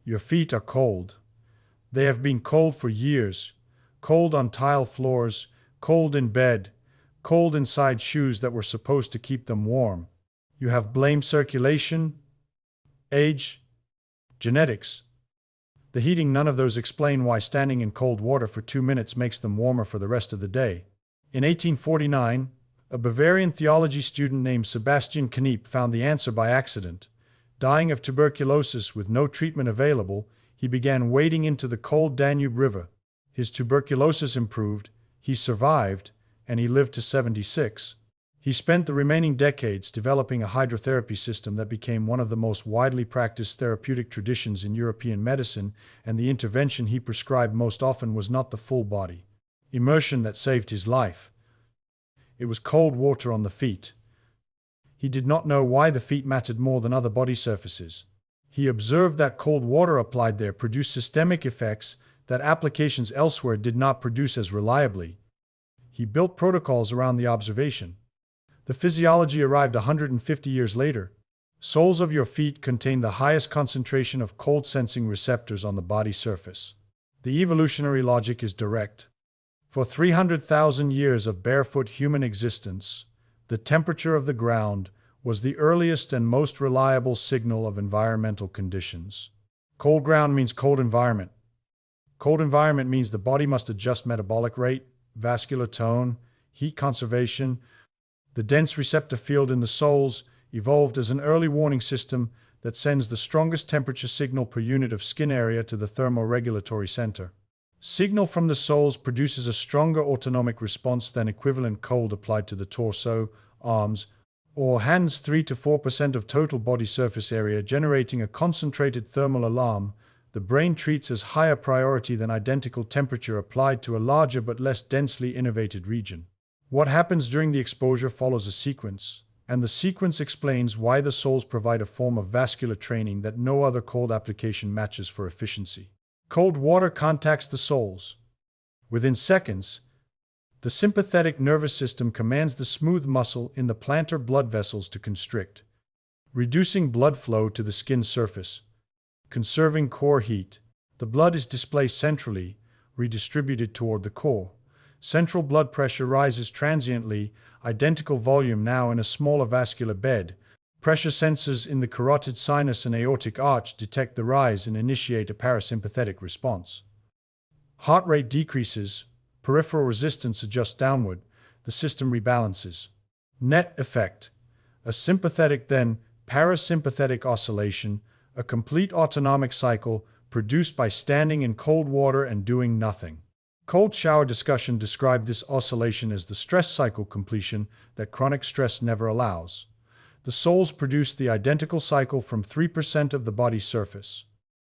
Your feet are cold. They have been cold for years. Cold on tile floors, cold in bed, cold inside shoes that were supposed to keep them warm. You have blamed circulation, age, genetics. The heating, none of those explain why standing in cold water for 2 minutes makes them warmer for the rest of the day. In 1849, a Bavarian theology student named Sebastian Kneipp found the answer by accident. Dying of tuberculosis with no treatment available, he began wading into the cold Danube River. His tuberculosis improved, he survived, and he lived to 76. He spent the remaining decades developing a hydrotherapy system that became one of the most widely practiced therapeutic traditions in European medicine, and the intervention he prescribed most often was not the full body immersion that saved his life. It was cold water on the feet. He did not know why the feet mattered more than other body surfaces. He observed that cold water applied there produced systemic effects that applications elsewhere did not produce as reliably. He built protocols around the observation. The physiology arrived 150 years later. Soles of your feet contain the highest concentration of cold-sensing receptors on the body surface. The evolutionary logic is direct. For 300,000 years of barefoot human existence, the temperature of the ground was the earliest and most reliable signal of environmental conditions. Cold ground means cold environment. Cold environment means the body must adjust metabolic rate, vascular tone, heat conservation. The dense receptor field in the soles evolved as an early warning system that sends the strongest temperature signal per unit of skin area to the thermoregulatory center. Signal from the soles produces a stronger autonomic response than equivalent cold applied to the torso, arms, or hands. 3 to 4% of total body surface area, generating a concentrated thermal alarm. The brain treats as higher priority than identical temperature applied to a larger but less densely innervated region. What happens during the exposure follows a sequence, and the sequence explains why the soles provide a form of vascular training that no other cold application matches for efficiency. Cold water contacts the soles. Within seconds, the sympathetic nervous system commands the smooth muscle in the plantar blood vessels to constrict, reducing blood flow to the skin surface, conserving core heat. The blood is displaced centrally, redistributed toward the core. Central blood pressure rises transiently, identical volume now in a smaller vascular bed. Pressure sensors in the carotid sinus and aortic arch detect the rise and initiate a parasympathetic response. Heart rate decreases, peripheral resistance adjusts downward, the system rebalances. Net effect: a sympathetic then parasympathetic oscillation, a complete autonomic cycle produced by standing in cold water and doing nothing. Cold shower discussion described this oscillation as the stress cycle completion that chronic stress never allows. The soles produce the identical cycle from 3% of the body's surface.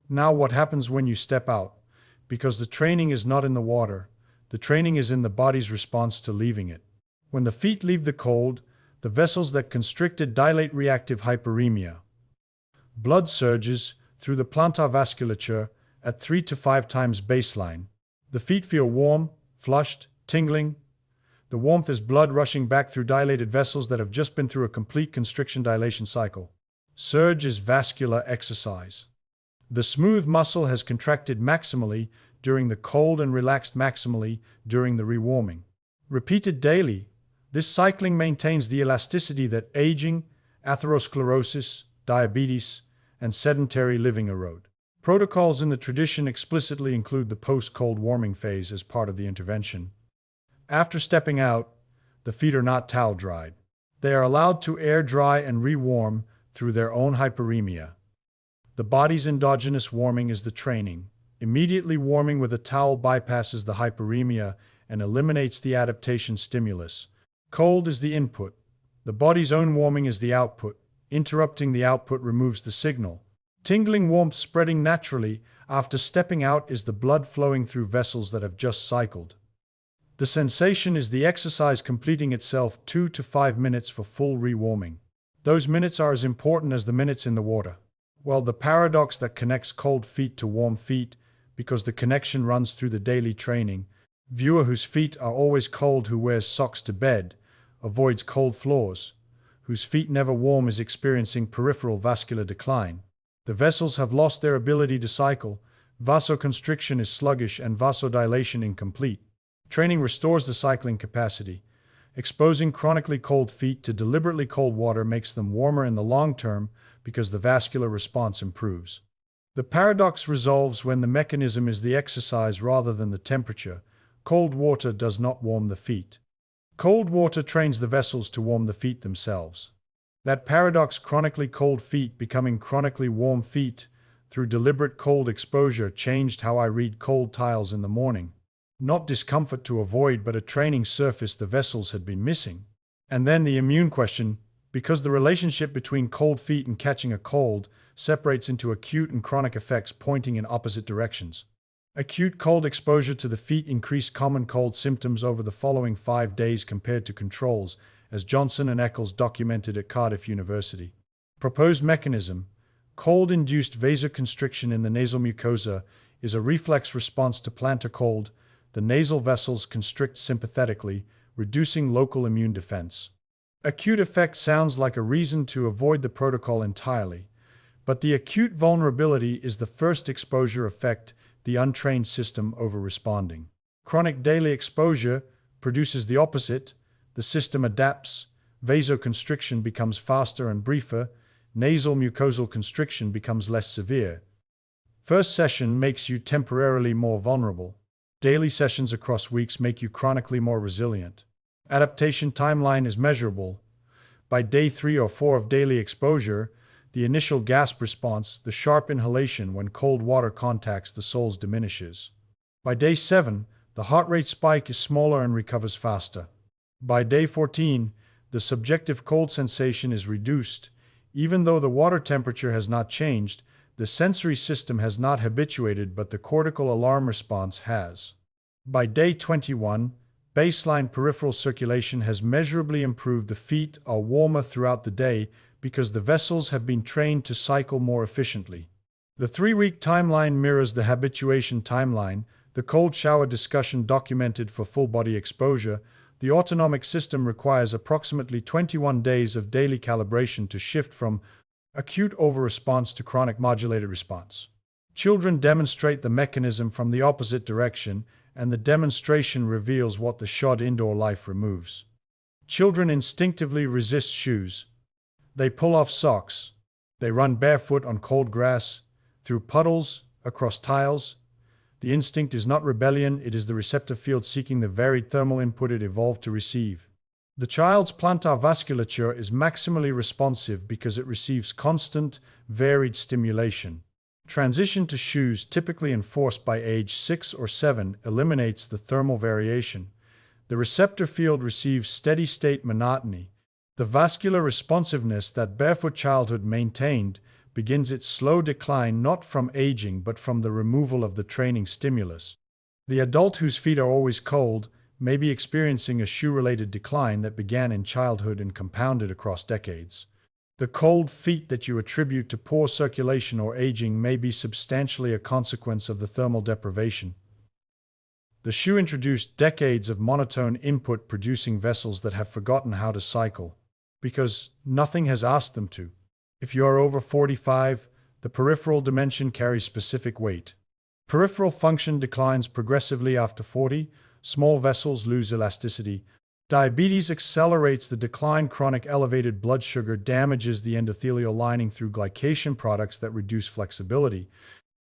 Now what happens when you step out? Because the training is not in the water, the training is in the body's response to leaving it. When the feet leave the cold, the vessels that constricted dilate, reactive hyperemia. Blood surges through the plantar vasculature at 3 to 5 times baseline. The feet feel warm, flushed, tingling. The warmth is blood rushing back through dilated vessels that have just been through a complete constriction-dilation cycle. Surge is vascular exercise. The smooth muscle has contracted maximally during the cold and relaxed maximally during the rewarming. Repeated daily, this cycling maintains the elasticity that aging, atherosclerosis, diabetes, and sedentary living erode. Protocols in the tradition explicitly include the post-cold warming phase as part of the intervention. After stepping out, the feet are not towel dried. They are allowed to air dry and rewarm through their own hyperemia. The body's endogenous warming is the training. Immediately warming with a towel bypasses the hyperemia and eliminates the adaptation stimulus. Cold is the input. The body's own warming is the output. Interrupting the output removes the signal. Tingling warmth spreading naturally after stepping out is the blood flowing through vessels that have just cycled. The sensation is the exercise completing itself 2 to 5 minutes for full rewarming. Those minutes are as important as the minutes in the water. Well, the paradox that connects cold feet to warm feet, because the connection runs through the daily training. Viewer whose feet are always cold who wears socks to bed, avoids cold floors. Whose feet never warm is experiencing peripheral vascular decline. The vessels have lost their ability to cycle, vasoconstriction is sluggish and vasodilation incomplete. Training restores the cycling capacity. Exposing chronically cold feet to deliberately cold water makes them warmer in the long term because the vascular response improves. The paradox resolves when the mechanism is the exercise rather than the temperature. Cold water does not warm the feet. Cold water trains the vessels to warm the feet themselves. That paradox, chronically cold feet becoming chronically warm feet through deliberate cold exposure, changed how I read cold tiles in the morning. Not discomfort to avoid, but a training surface the vessels had been missing. And then the immune question, because the relationship between cold feet and catching a cold separates into acute and chronic effects pointing in opposite directions. Acute cold exposure to the feet increased common cold symptoms over the following 5 days compared to controls, as Johnson and Eccles documented at Cardiff University. Proposed mechanism: cold-induced vasoconstriction in the nasal mucosa is a reflex response to plantar cold. The nasal vessels constrict sympathetically, reducing local immune defense. Acute effect sounds like a reason to avoid the protocol entirely, but the acute vulnerability is the first exposure effect, the untrained system over-responding. Chronic daily exposure produces the opposite. The system adapts, vasoconstriction becomes faster and briefer, nasal mucosal constriction becomes less severe. First session makes you temporarily more vulnerable. Daily sessions across weeks make you chronically more resilient. Adaptation timeline is measurable. By day 3 or 4 of daily exposure, the initial gasp response, the sharp inhalation when cold water contacts the soles, diminishes. By day 7, the heart rate spike is smaller and recovers faster. By day 14, the subjective cold sensation is reduced. Even though the water temperature has not changed, the sensory system has not habituated, but the cortical alarm response has. By day 21, baseline peripheral circulation has measurably improved. The feet are warmer throughout the day because the vessels have been trained to cycle more efficiently. The 3-week timeline mirrors the habituation timeline, the cold shower discussion documented for full body exposure. The autonomic system requires approximately 21 days of daily calibration to shift from acute over-response to chronic modulated response. Children demonstrate the mechanism from the opposite direction, and the demonstration reveals what the shod indoor life removes. Children instinctively resist shoes. They pull off socks. They run barefoot on cold grass, through puddles, across tiles. The instinct is not rebellion, it is the receptor field seeking the varied thermal input it evolved to receive. The child's plantar vasculature is maximally responsive because it receives constant, varied stimulation. Transition to shoes, typically enforced by age 6 or 7, eliminates the thermal variation. The receptor field receives steady-state monotony. The vascular responsiveness that barefoot childhood maintained begins its slow decline not from aging but from the removal of the training stimulus. The adult whose feet are always cold may be experiencing a shoe-related decline that began in childhood and compounded across decades. The cold feet that you attribute to poor circulation or aging may be substantially a consequence of the thermal deprivation. The shoe introduced decades of monotone input, producing vessels that have forgotten how to cycle, because nothing has asked them to. If you are over 45, the peripheral dimension carries specific weight. Peripheral function declines progressively after 40, small vessels lose elasticity. Diabetes accelerates the decline. Chronic elevated blood sugar damages the endothelial lining through glycation products that reduce flexibility.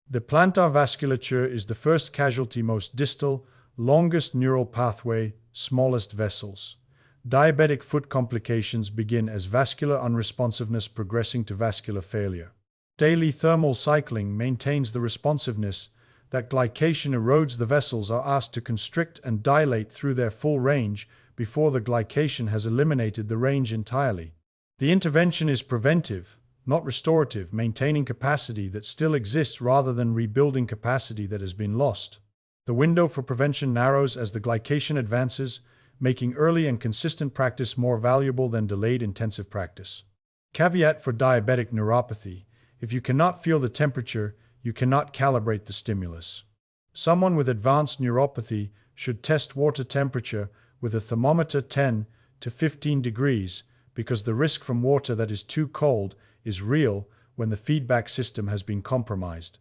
The plantar vasculature is the first casualty, most distal, longest neural pathway, smallest vessels. Diabetic foot complications begin as vascular unresponsiveness progressing to vascular failure. Daily thermal cycling maintains the responsiveness. That glycation erodes the vessels are asked to constrict and dilate through their full range before the glycation has eliminated the range entirely. The intervention is preventive, not restorative, maintaining capacity that still exists rather than rebuilding capacity that has been lost. The window for prevention narrows as the glycation advances, making early and consistent practice more valuable than delayed intensive practice. Caveat for diabetic neuropathy: if you cannot feel the temperature, you cannot calibrate the stimulus. Someone with advanced neuropathy should test water temperature with a thermometer 10 to 15 degrees because the risk from water that is too cold is real when the feedback system has been compromised.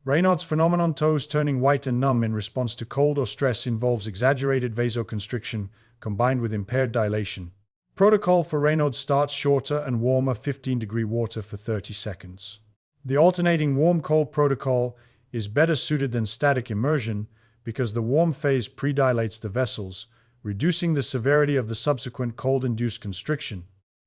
Raynaud's phenomenon, toes turning white and numb in response to cold or stress, involves exaggerated vasoconstriction combined with impaired dilation. Protocol for Raynaud starts shorter and warmer 15-degree water for 30 seconds. The alternating warm-cold protocol is better suited than static immersion because the warm phase predilates the vessels, reducing the severity of the subsequent cold-induced constriction.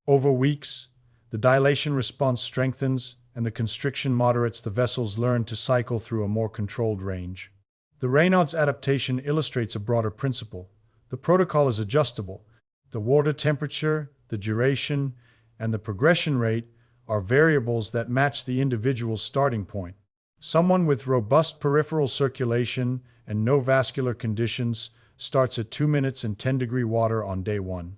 Over weeks, the dilation response strengthens and the constriction moderates. The vessels learn to cycle through a more controlled range. The Raynaud's adaptation illustrates a broader principle. The protocol is adjustable. The water temperature, the duration, and the progression rate are variables that match the individual's starting point. Someone with robust peripheral circulation and no vascular conditions starts at 2 minutes and 10-degree water on day 1.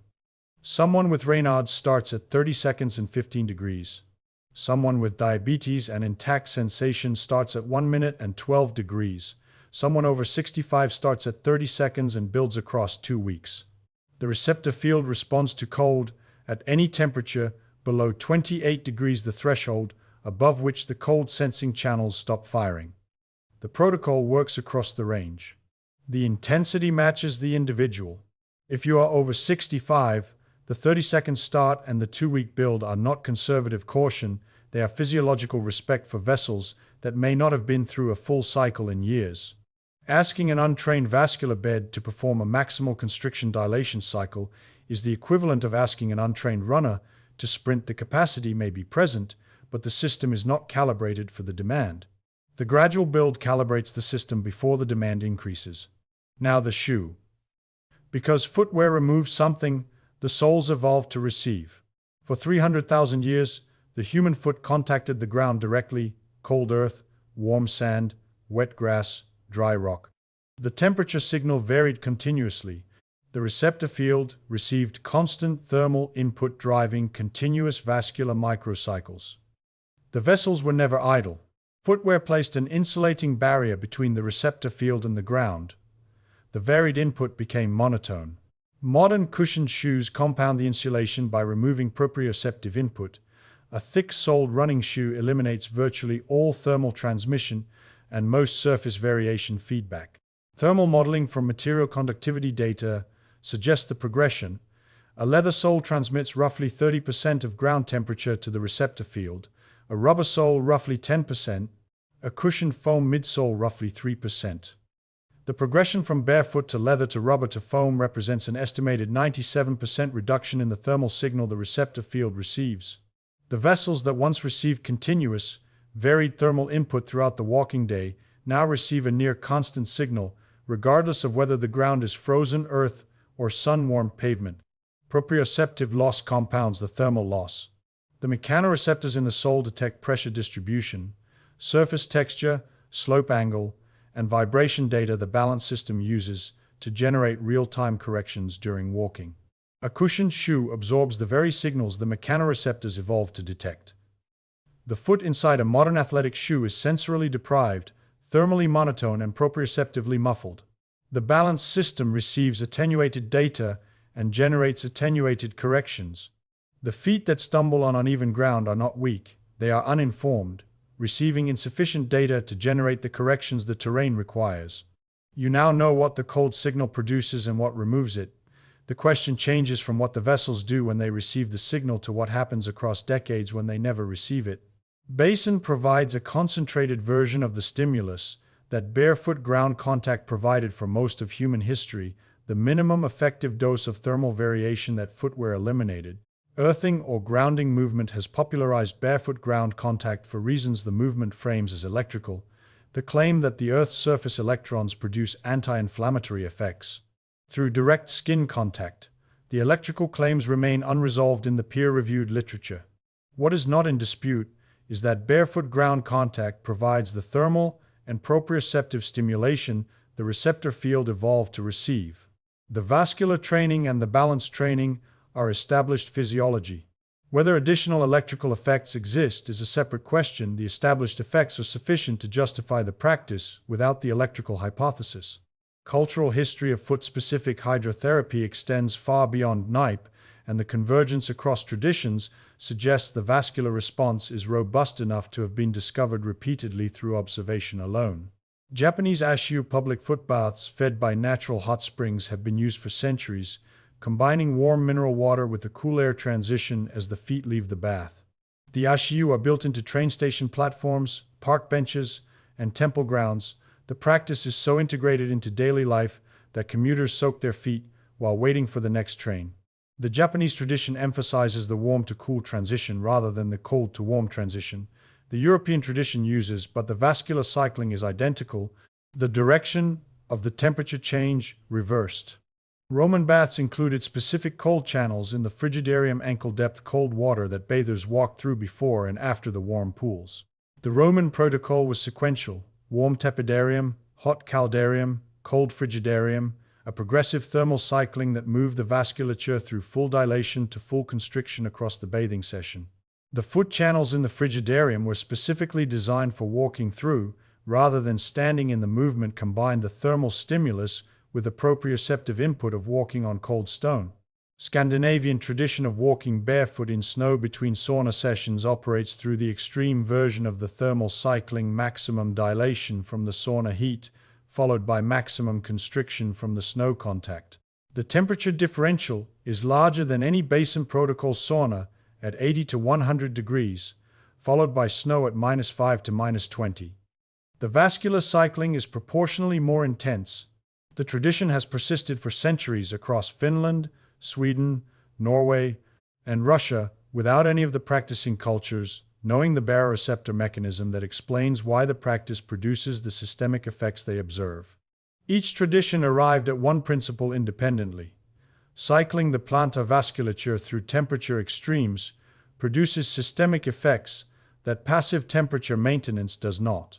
Someone with Raynaud's starts at 30 seconds and 15 degrees. Someone with diabetes and intact sensation starts at 1 minute and 12 degrees. Someone over 65 starts at 30 seconds and builds across 2 weeks. The receptor field responds to cold at any temperature below 28 degrees, the threshold above which the cold sensing channels stop firing. The protocol works across the range. The intensity matches the individual. If you are over 65, the 30-second start and the 2-week build are not conservative caution, they are physiological respect for vessels that may not have been through a full cycle in years. Asking an untrained vascular bed to perform a maximal constriction dilation cycle is the equivalent of asking an untrained runner to sprint. The capacity may be present, but the system is not calibrated for the demand. The gradual build calibrates the system before the demand increases. Now the shoe. Because footwear removes something, the soles evolved to receive. For 300,000 years, the human foot contacted the ground directly: cold earth, warm sand, wet grass, dry rock. The temperature signal varied continuously. The receptor field received constant thermal input driving continuous vascular microcycles. The vessels were never idle. Footwear placed an insulating barrier between the receptor field and the ground. The varied input became monotone. Modern cushioned shoes compound the insulation by removing proprioceptive input. A thick-soled running shoe eliminates virtually all thermal transmission and most surface variation feedback. Thermal modeling from material conductivity data suggests the progression. A leather sole transmits roughly 30% of ground temperature to the receptor field, a rubber sole roughly 10%, a cushioned foam midsole roughly 3%. The progression from barefoot to leather to rubber to foam represents an estimated 97% reduction in the thermal signal the receptor field receives. The vessels that once received continuous, varied thermal input throughout the walking day now receive a near constant signal, regardless of whether the ground is frozen earth or sun-warmed pavement. Proprioceptive loss compounds the thermal loss. The mechanoreceptors in the sole detect pressure distribution, surface texture, slope angle, and vibration data the balance system uses to generate real-time corrections during walking. A cushioned shoe absorbs the very signals the mechanoreceptors evolved to detect. The foot inside a modern athletic shoe is sensorily deprived, thermally monotone, and proprioceptively muffled. The balance system receives attenuated data and generates attenuated corrections. The feet that stumble on uneven ground are not weak, they are uninformed, receiving insufficient data to generate the corrections the terrain requires. You now know what the cold signal produces and what removes it. The question changes from what the vessels do when they receive the signal to what happens across decades when they never receive it. Basin provides a concentrated version of the stimulus that barefoot ground contact provided for most of human history, the minimum effective dose of thermal variation that footwear eliminated. Earthing or grounding movement has popularized barefoot ground contact for reasons the movement frames as electrical. The claim that the Earth's surface electrons produce anti-inflammatory effects through direct skin contact. The electrical claims remain unresolved in the peer-reviewed literature. What is not in dispute is that barefoot ground contact provides the thermal and proprioceptive stimulation the receptor field evolved to receive. The vascular training and the balance training are established physiology. Whether additional electrical effects exist is a separate question. The established effects are sufficient to justify the practice without the electrical hypothesis. Cultural history of foot-specific hydrotherapy extends far beyond Kneipp and the convergence across traditions suggests the vascular response is robust enough to have been discovered repeatedly through observation alone. Japanese Ashiu public foot baths fed by natural hot springs have been used for centuries, combining warm mineral water with a cool air transition as the feet leave the bath. The Ashiu are built into train station platforms, park benches, and temple grounds. The practice is so integrated into daily life that commuters soak their feet while waiting for the next train. The Japanese tradition emphasizes the warm to cool transition rather than the cold to warm transition. The European tradition uses, but the vascular cycling is identical, the direction of the temperature change reversed. Roman baths included specific cold channels in the frigidarium, ankle-depth cold water that bathers walked through before and after the warm pools. The Roman protocol was sequential: warm tepidarium, hot caldarium, cold frigidarium, a progressive thermal cycling that moved the vasculature through full dilation to full constriction across the bathing session. The foot channels in the frigidarium were specifically designed for walking through, rather than standing in. The movement combined the thermal stimulus with the proprioceptive input of walking on cold stone. Scandinavian tradition of walking barefoot in snow between sauna sessions operates through the extreme version of the thermal cycling: maximum dilation from the sauna heat, followed by maximum constriction from the snow contact. The temperature differential is larger than any basin protocol sauna at 80 to 100 degrees, followed by snow at -5 to -20. The vascular cycling is proportionally more intense. The tradition has persisted for centuries across Finland, Sweden, Norway, and Russia without any of the practicing cultures knowing the baroreceptor mechanism that explains why the practice produces the systemic effects they observe. Each tradition arrived at one principle independently. Cycling the plantar vasculature through temperature extremes produces systemic effects that passive temperature maintenance does not.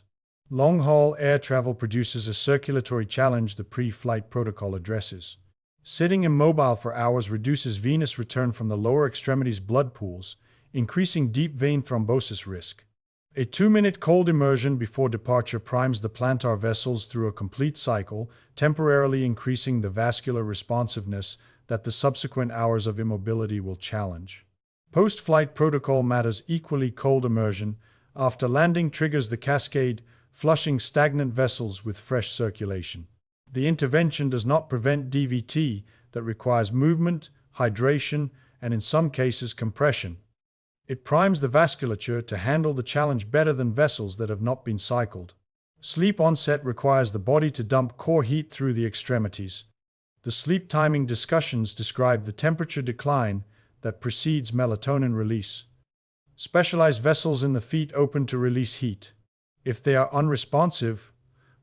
Long-haul air travel produces a circulatory challenge the pre-flight protocol addresses. Sitting immobile for hours reduces venous return from the lower extremities blood pools, increasing deep vein thrombosis risk. A 2-minute cold immersion before departure primes the plantar vessels through a complete cycle, temporarily increasing the vascular responsiveness that the subsequent hours of immobility will challenge. Post-flight protocol matters equally. Cold immersion after landing triggers the cascade, flushing stagnant vessels with fresh circulation. The intervention does not prevent DVT that requires movement, hydration, and in some cases compression. It primes the vasculature to handle the challenge better than vessels that have not been cycled. Sleep onset requires the body to dump core heat through the extremities. The sleep timing discussions describe the temperature decline that precedes melatonin release. Specialized vessels in the feet open to release heat. If they are unresponsive,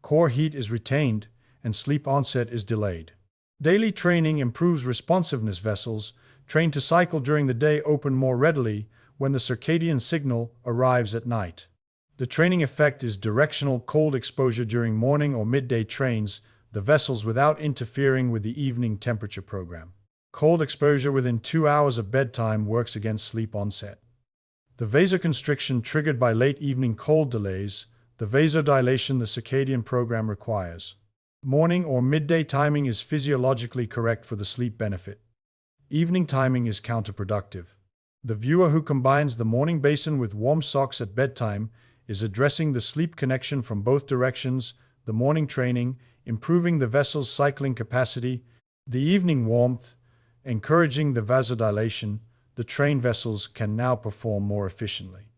core heat is retained and sleep onset is delayed. Daily training improves responsiveness. Vessels trained to cycle during the day open more readily when the circadian signal arrives at night. The training effect is directional: cold exposure during morning or midday trains the vessels without interfering with the evening temperature program. Cold exposure within 2 hours of bedtime works against sleep onset. The vasoconstriction triggered by late evening cold delays the vasodilation the circadian program requires. Morning or midday timing is physiologically correct for the sleep benefit. Evening timing is counterproductive. The viewer who combines the morning basin with warm socks at bedtime is addressing the sleep connection from both directions: the morning training, improving the vessel's cycling capacity; the evening warmth, encouraging the vasodilation. The trained vessels can now perform more efficiently.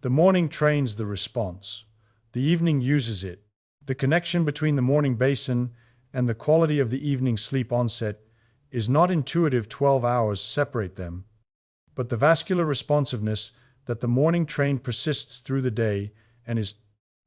The morning trains the response. The evening uses it. The connection between the morning basin and the quality of the evening sleep onset is not intuitive. 12 hours separate them, but the vascular responsiveness that the morning train persists through the day and is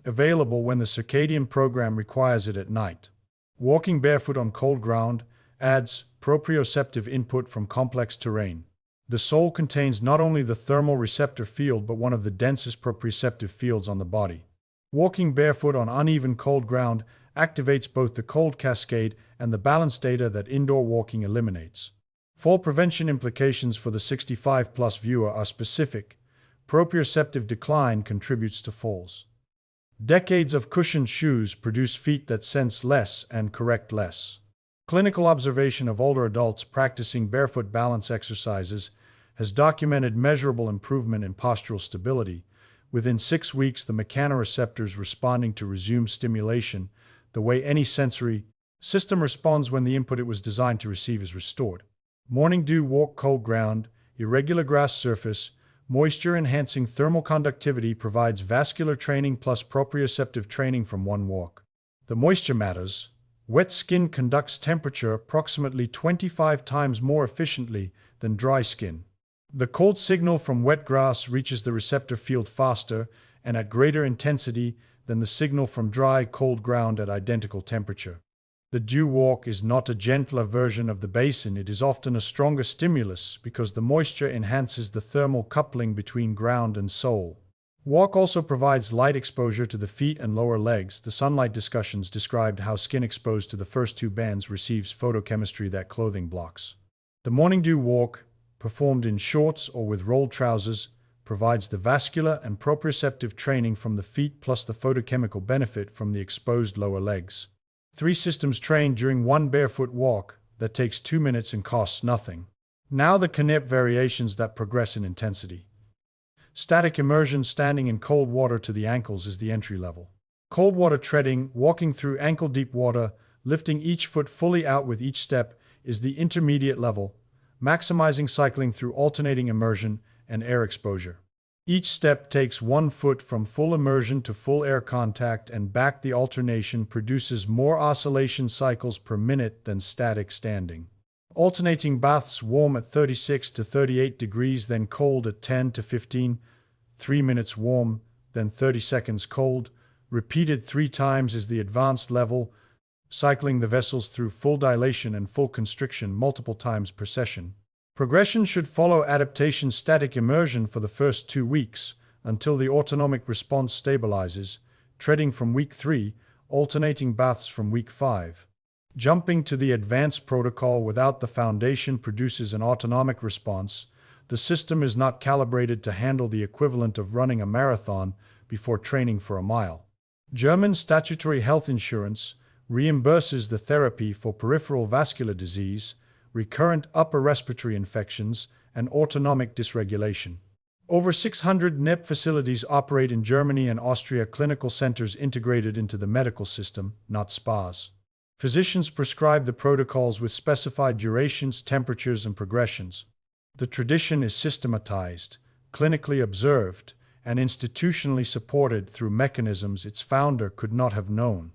available when the circadian program requires it at night. Walking barefoot on cold ground adds proprioceptive input from complex terrain. The sole contains not only the thermal receptor field but one of the densest proprioceptive fields on the body. Walking barefoot on uneven cold ground activates both the cold cascade and the balance data that indoor walking eliminates. Fall prevention implications for the 65-plus viewer are specific. Proprioceptive decline contributes to falls. Decades of cushioned shoes produce feet that sense less and correct less. Clinical observation of older adults practicing barefoot balance exercises has documented measurable improvement in postural stability. Within 6 weeks, the mechanoreceptors responding to resumed stimulation, the way any sensory system responds when the input it was designed to receive is restored. Morning dew walk, cold ground, irregular grass surface, moisture-enhancing thermal conductivity provides vascular training plus proprioceptive training from one walk. The moisture matters. Wet skin conducts temperature approximately 25 times more efficiently than dry skin. The cold signal from wet grass reaches the receptor field faster and at greater intensity than the signal from dry, cold ground at identical temperature. The dew walk is not a gentler version of the basin, it is often a stronger stimulus because the moisture enhances the thermal coupling between ground and sole. Walk also provides light exposure to the feet and lower legs. The sunlight discussions described how skin exposed to the first two bands receives photochemistry that clothing blocks. The morning dew walk, performed in shorts or with rolled trousers, provides the vascular and proprioceptive training from the feet plus the photochemical benefit from the exposed lower legs. 3 systems trained during one barefoot walk that takes 2 minutes and costs nothing. Now the Kneipp variations that progress in intensity. Static immersion, standing in cold water to the ankles, is the entry level. Cold water treading, walking through ankle-deep water, lifting each foot fully out with each step, is the intermediate level, maximizing cycling through alternating immersion and air exposure. Each step takes 1 foot from full immersion to full air contact and back. The alternation produces more oscillation cycles per minute than static standing. Alternating baths, warm at 36 to 38 degrees, then cold at 10 to 15, 3 minutes warm, then 30 seconds cold, repeated 3 times is the advanced level, cycling the vessels through full dilation and full constriction multiple times per session. Progression should follow adaptation static immersion for the first 2 weeks until the autonomic response stabilizes, treading from week 3, alternating baths from week 5. Jumping to the advanced protocol without the foundation produces an autonomic response. The system is not calibrated to handle the equivalent of running a marathon before training for a mile. German statutory health insurance reimburses the therapy for peripheral vascular disease, recurrent upper respiratory infections, and autonomic dysregulation. Over 600 Kneipp facilities operate in Germany and Austria, clinical centers integrated into the medical system, not spas. Physicians prescribe the protocols with specified durations, temperatures, and progressions. The tradition is systematized, clinically observed, and institutionally supported through mechanisms its founder could not have known.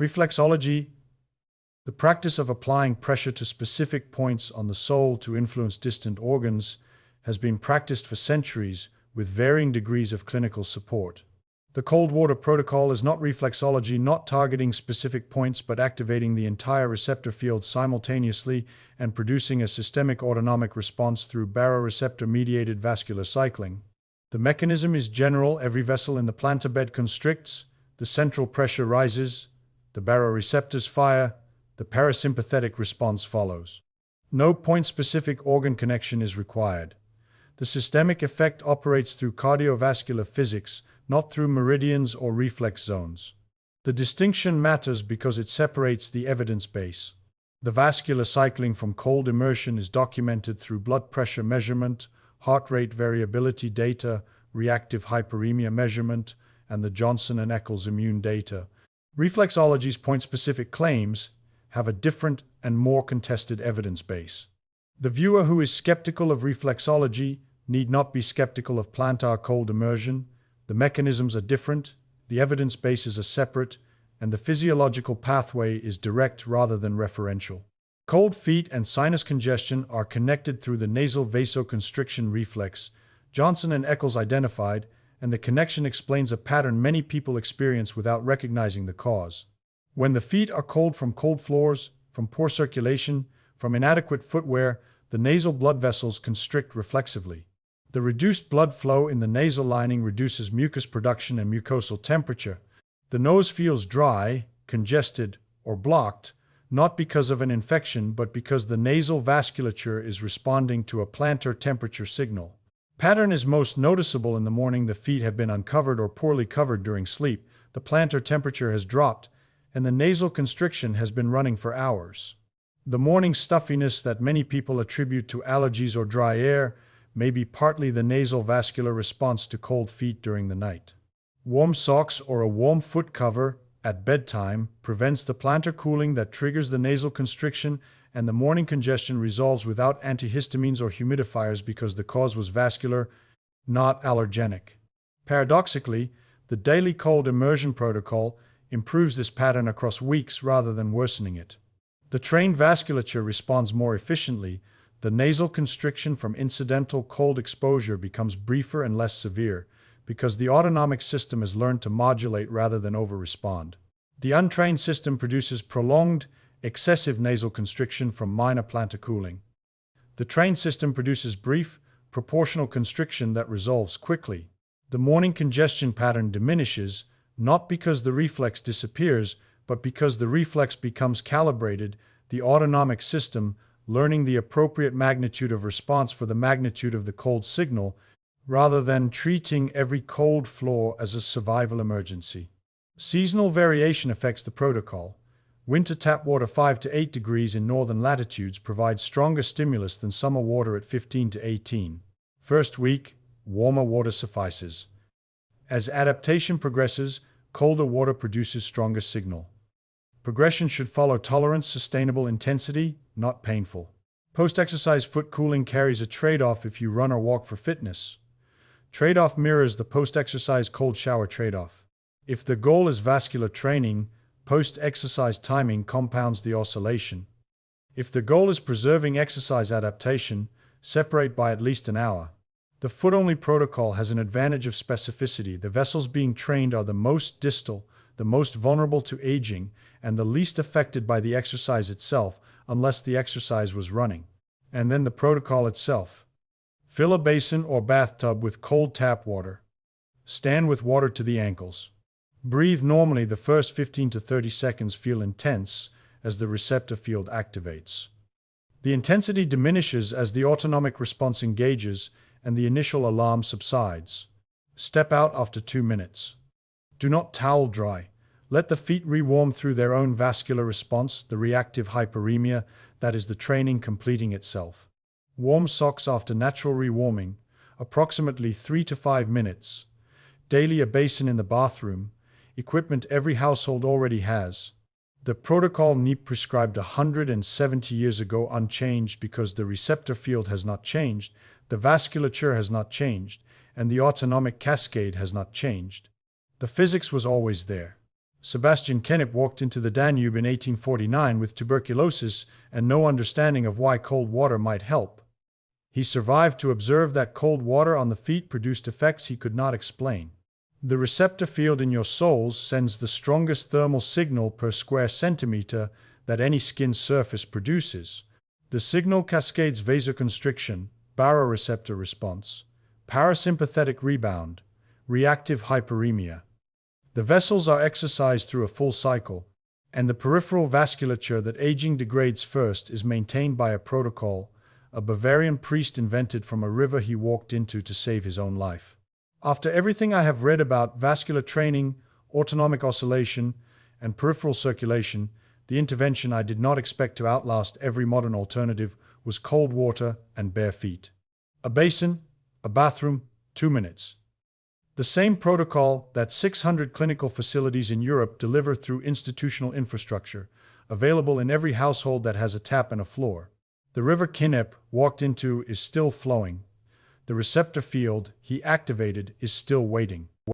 Reflexology, the practice of applying pressure to specific points on the sole to influence distant organs, has been practiced for centuries with varying degrees of clinical support. The cold water protocol is not reflexology, not targeting specific points but activating the entire receptor field simultaneously and producing a systemic autonomic response through baroreceptor-mediated vascular cycling. The mechanism is general. Every vessel in the plantar bed constricts, the central pressure rises, the baroreceptors fire, the parasympathetic response follows. No point-specific organ connection is required. The systemic effect operates through cardiovascular physics, not through meridians or reflex zones. The distinction matters because it separates the evidence base. The vascular cycling from cold immersion is documented through blood pressure measurement, heart rate variability data, reactive hyperemia measurement, and the Johnson and Eccles immune data. Reflexology's point-specific claims have a different and more contested evidence base. The viewer who is skeptical of reflexology need not be skeptical of plantar cold immersion. The mechanisms are different, the evidence bases are separate, and the physiological pathway is direct rather than referential. Cold feet and sinus congestion are connected through the nasal vasoconstriction reflex Johnson and Eccles identified, and the connection explains a pattern many people experience without recognizing the cause. When the feet are cold from cold floors, from poor circulation, from inadequate footwear, the nasal blood vessels constrict reflexively. The reduced blood flow in the nasal lining reduces mucus production and mucosal temperature. The nose feels dry, congested, or blocked, not because of an infection but because the nasal vasculature is responding to a plantar temperature signal. Pattern is most noticeable in the morning. The feet have been uncovered or poorly covered during sleep, the plantar temperature has dropped, and the nasal constriction has been running for hours. The morning stuffiness that many people attribute to allergies or dry air may be partly the nasal vascular response to cold feet during the night. Warm socks or a warm foot cover at bedtime prevents the plantar cooling that triggers the nasal constriction, and the morning congestion resolves without antihistamines or humidifiers because the cause was vascular, not allergenic. Paradoxically, the daily cold immersion protocol improves this pattern across weeks rather than worsening it. The trained vasculature responds more efficiently. The nasal constriction from incidental cold exposure becomes briefer and less severe, because the autonomic system has learned to modulate rather than over-respond. The untrained system produces prolonged, excessive nasal constriction from minor plantar cooling. The trained system produces brief, proportional constriction that resolves quickly. The morning congestion pattern diminishes, not because the reflex disappears, but because the reflex becomes calibrated, the autonomic system learning the appropriate magnitude of response for the magnitude of the cold signal, rather than treating every cold floor as a survival emergency. Seasonal variation affects the protocol. Winter tap water 5 to 8 degrees in northern latitudes provides stronger stimulus than summer water at 15 to 18. First week, warmer water suffices. As adaptation progresses, colder water produces stronger signal. Progression should follow tolerance, sustainable intensity, not painful. Post-exercise foot cooling carries a trade-off if you run or walk for fitness. Trade-off mirrors the post-exercise cold shower trade-off. If the goal is vascular training, post-exercise timing compounds the oscillation. If the goal is preserving exercise adaptation, separate by at least an hour. The foot-only protocol has an advantage of specificity. The vessels being trained are the most distal, the most vulnerable to aging, and the least affected by the exercise itself, unless the exercise was running. And then the protocol itself. Fill a basin or bathtub with cold tap water. Stand with water to the ankles. Breathe normally. The first 15 to 30 seconds feel intense as the receptor field activates. The intensity diminishes as the autonomic response engages and the initial alarm subsides. Step out after 2 minutes. Do not towel dry. Let the feet rewarm through their own vascular response, the reactive hyperemia, that is the training completing itself. Warm socks after natural rewarming, approximately 3 to 5 minutes. Daily a basin in the bathroom, equipment every household already has. The protocol Kneipp prescribed 170 years ago unchanged because the receptor field has not changed, the vasculature has not changed, and the autonomic cascade has not changed. The physics was always there. Sebastian Kneipp walked into the Danube in 1849 with tuberculosis and no understanding of why cold water might help. He survived to observe that cold water on the feet produced effects he could not explain. The receptor field in your soles sends the strongest thermal signal per square centimeter that any skin surface produces. The signal cascades vasoconstriction, baroreceptor response, parasympathetic rebound, reactive hyperemia. The vessels are exercised through a full cycle, and the peripheral vasculature that aging degrades first is maintained by a protocol a Bavarian priest invented from a river he walked into to save his own life. After everything I have read about vascular training, autonomic oscillation, and peripheral circulation, the intervention I did not expect to outlast every modern alternative was cold water and bare feet. A basin, a bathroom, 2 minutes. The same protocol that 600 clinical facilities in Europe deliver through institutional infrastructure, available in every household that has a tap and a floor. The river Kneipp walked into is still flowing. The receptor field he activated is still waiting.